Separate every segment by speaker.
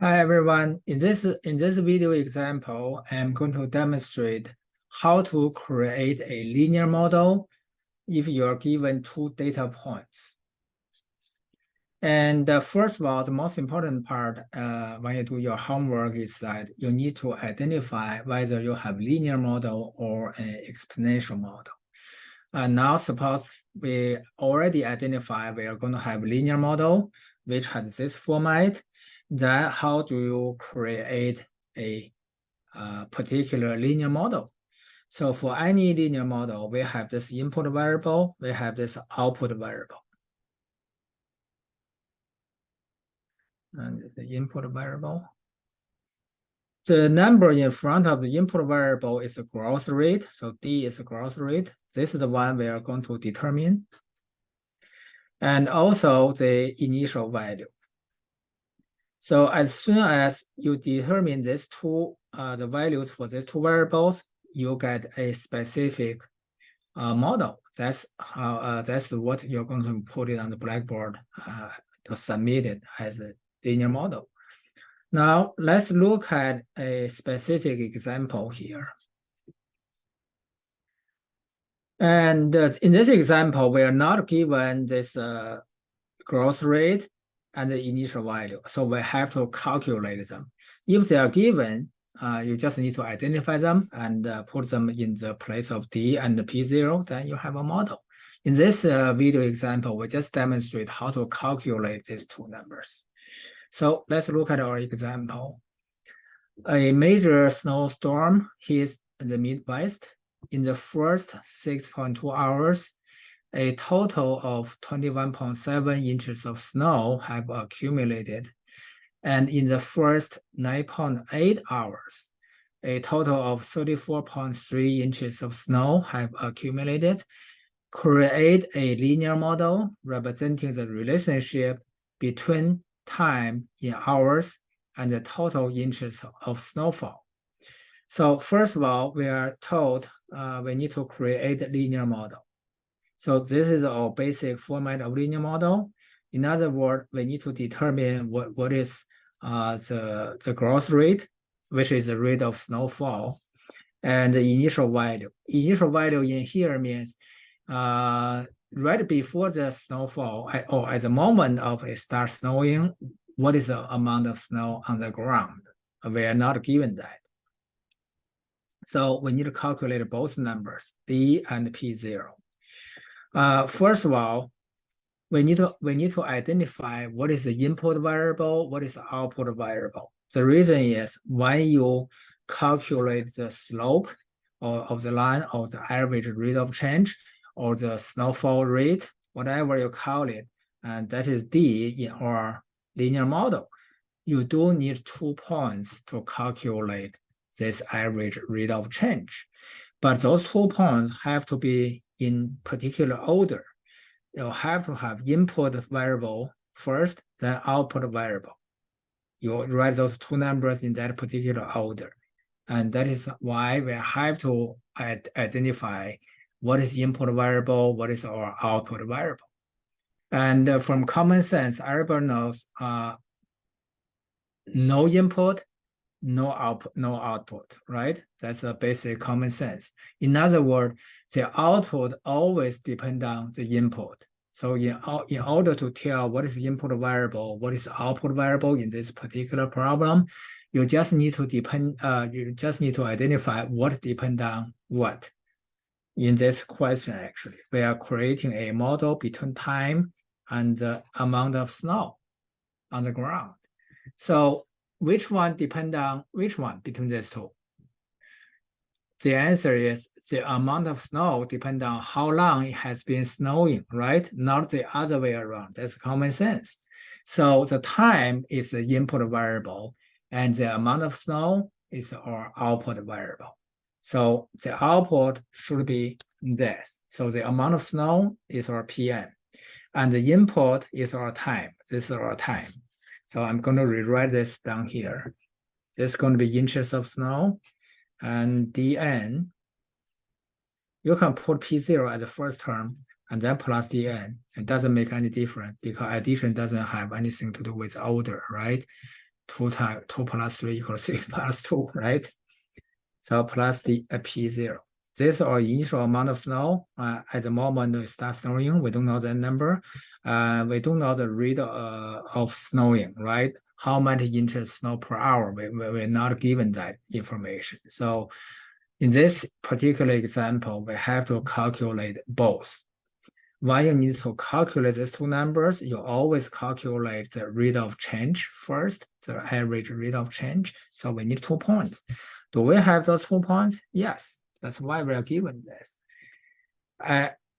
Speaker 1: Hi everyone. In this video example, I'm going to demonstrate how to create a linear model if you're given two data points. And first of all, the most important part when you do your homework is that you need to identify whether you have linear model or an exponential model. Now suppose we already identify we are going to have linear model, which has this format. Then how do you create a particular linear model? So for any linear model, we have this input variable, we have this output variable. And the input variable. The number in front of the input variable is the growth rate. So D is the growth rate. This is the one we are going to determine. And also the initial value. So as soon as you determine these two, the values for these two variables, you get a specific model. That's how that's what you're going to put it on the Blackboard to submit it as a linear model. Now let's look at a specific example here. And in this example, we are not given this growth rate and the initial value. So we have to calculate them. If they are given, you just need to identify them and put them in the place of D and P0, then you have a model. In this video example, we just demonstrate how to calculate these two numbers. So let's look at our example. A major snowstorm hits the Midwest. In the first 6.2 hours, a total of 21.7 inches of snow have accumulated. And in the first 9.8 hours, a total of 34.3 inches of snow have accumulated. Create a linear model representing the relationship between time in hours and the total inches of snowfall. So first of all, we are told we need to create a linear model. So this is our basic format of linear model. In other words, we need to determine what is the growth rate, which is the rate of snowfall, and the initial value. Initial value in here means right before the snowfall, or at the moment of it starts snowing, what is the amount of snow on the ground? We are not given that. So we need to calculate both numbers, D and P0. First of all, we need to identify what is the input variable, what is the output variable. The reason is when you calculate the slope of the line or the average rate of change or the snowfall rate, whatever you call it, and that is D in our linear model, you do need 2 points to calculate this average rate of change. But those 2 points have to be in particular order. You have to have input variable first, then output variable. You write those two numbers in that particular order. And that is why we have to identify what is input variable, what is our output variable. And from common sense, everybody knows no input, no output, right? That's a basic common sense. In other words, the output always depends on the input. So in order to tell what is the input variable, what is the output variable in this particular problem, you just need to identify what depends on what. In this question, actually, we are creating a model between time and the amount of snow on the ground. So which one depend on which one between these two? The answer is the amount of snow depends on how long it has been snowing, right? Not the other way around. That's common sense. So the time is the input variable, and the amount of snow is our output variable. So the output should be this. So the amount of snow is our PM, and the input is our time. This is our time. So I'm going to rewrite this down here. This is going to be inches of snow, and dn. You can put P0 as the first term and then plus dn. It doesn't make any difference because addition doesn't have anything to do with order, right? 2 plus 3 equals 6 plus 2, right? So plus the P0. This is our initial amount of snow. At the moment it starts snowing, we don't know the number. We don't know the rate of snowing, right? How many inches of snow per hour? We're not given that information. So in this particular example, we have to calculate both. When you need to calculate these two numbers, you always calculate the rate of change first, the average rate of change. So we need 2 points. Do we have those 2 points? Yes, that's why we are given this.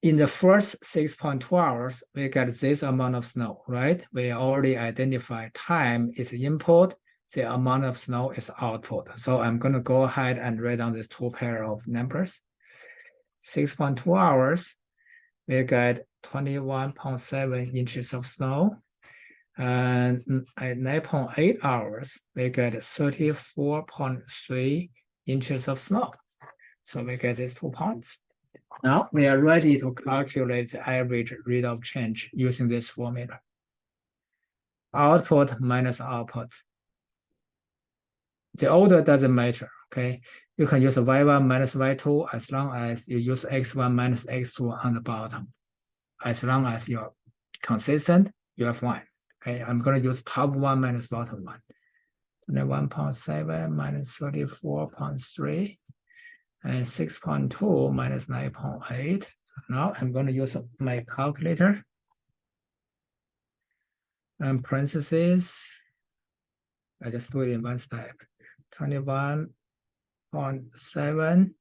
Speaker 1: In the first 6.2 hours, we get this amount of snow, right? We already identified time is input, the amount of snow is output. So I'm going to go ahead and write down these 2 pair of numbers. 6.2 hours, we get 21.7 inches of snow. And at 9.8 hours, we get 34.3 inches of snow. So we get these 2 points. Now we are ready to calculate the average rate of change using this formula. Output minus output. The order doesn't matter, okay? You can use y1 minus y2 as long as you use x1 minus x2 on the bottom. As long as you're consistent, you have 1. Okay, I'm going to use top 1 minus bottom 1. 21.7 minus 34.3 and 6.2 minus 9.8. Now I'm going to use my calculator. And parentheses, I just do it in one step. 21.7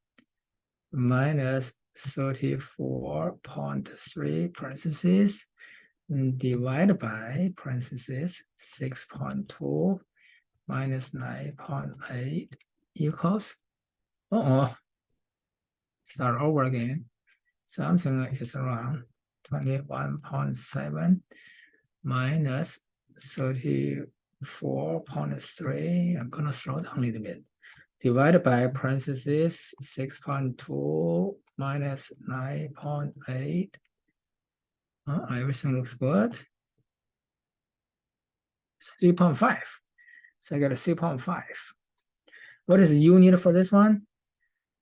Speaker 1: minus 34.3 parentheses divided by parentheses 6.2 minus 9.8 equals, start over again. Something is around 21.7 minus 34.3. I'm gonna slow down a little bit. Divided by parentheses 6.2 minus 9.8. Everything looks good. 3.5. So I got a 3.5. What is the unit for this one?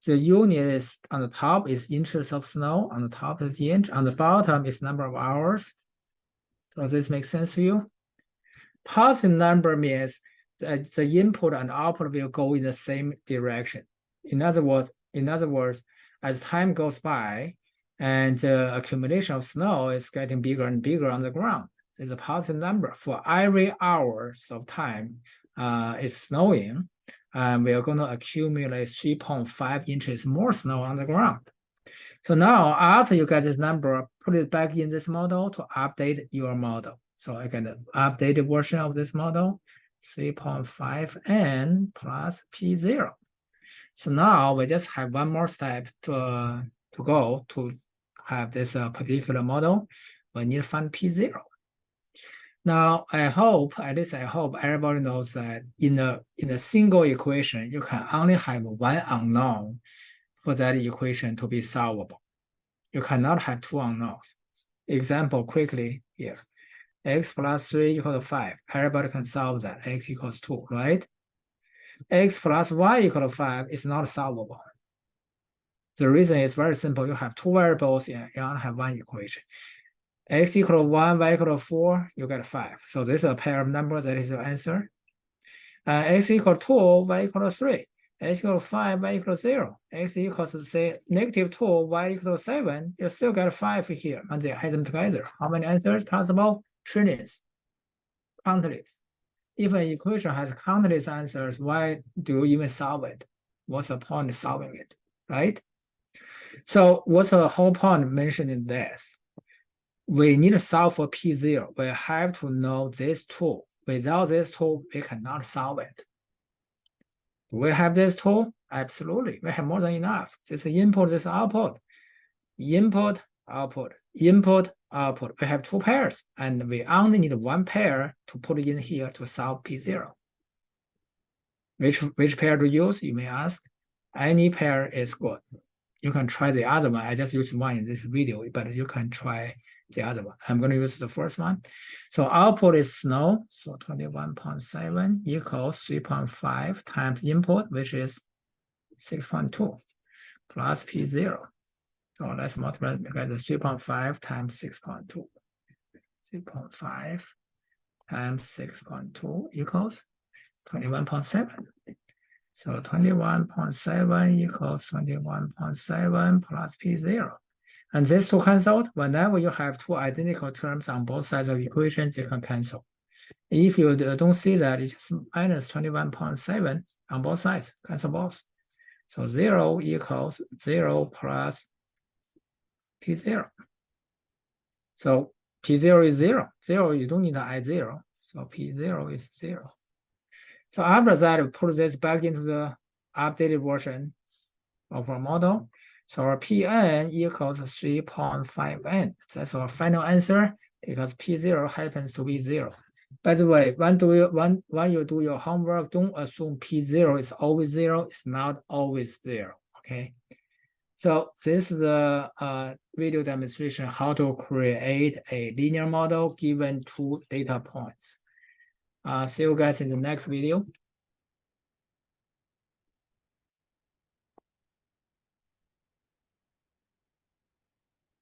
Speaker 1: The unit is on the top is inches of snow. On the top is the inch. On the bottom is number of hours. Does this make sense to you? Positive number means that the input and output will go in the same direction. In other words, as time goes by, and the accumulation of snow is getting bigger and bigger on the ground. There's a positive number for every hours of time it's snowing, and we are going to accumulate 3.5 inches more snow on the ground. So now after you get this number, put it back in this model to update your model. So I get an updated version of this model, 3.5 n plus P0. So now we just have one more step to go to have this particular model. We need to find P0. Now, I hope, at least I hope everybody knows that in a single equation, you can only have one unknown for that equation to be solvable. You cannot have 2 unknowns. Example quickly here. X plus 3 equals 5. Everybody can solve that. X equals 2, right? X plus y equals 5 is not solvable. The reason is very simple. You have 2 variables and you only have 1 equation. X equals 1, y equals 4, you get 5. So this is a pair of numbers. That is your answer. X equals 2, y equals 3. X equals 5, y equals 0. X equals, say, negative 2, y equals 7. You still get 5 here, and they add them together. How many answers possible? Trillions. Countless. If an equation has countless answers, why do you even solve it? What's the point of solving it, right? So what's the whole point mentioning this? We need to solve for P0. We have to know this tool. Without this tool, we cannot solve it. Do we have this tool? Absolutely. We have more than enough. This is input, this is output. Input, output, input, output. We have 2 pairs, and we only need 1 pair to put in here to solve P0. Which pair to use, you may ask? Any pair is good. You can try the other one. I just used one in this video, but you can try the other one. I'm going to use the first one. So output is snow. So 21.7 equals 3.5 times input, which is 6.2 plus P0. So let's multiply together 3.5 times 6.2. 3.5 times 6.2 equals 21.7. So 21.7 equals 21.7 plus P0. And these two cancel out. Whenever you have two identical terms on both sides of the equation, they can cancel. If you don't see that, it's just minus 21.7 on both sides, cancel both. So 0 equals 0 plus P0. So P0 is 0. 0, you don't need to add 0. So P0 is 0. So after that, we put this back into the updated version of our model. So our Pn equals 3.5n. That's our final answer because P0 happens to be 0. By the way, when you do your homework, don't assume P0 is always 0. It's not always 0. Okay. So this is the video demonstration how to create a linear model given two data points. See you guys in the next video.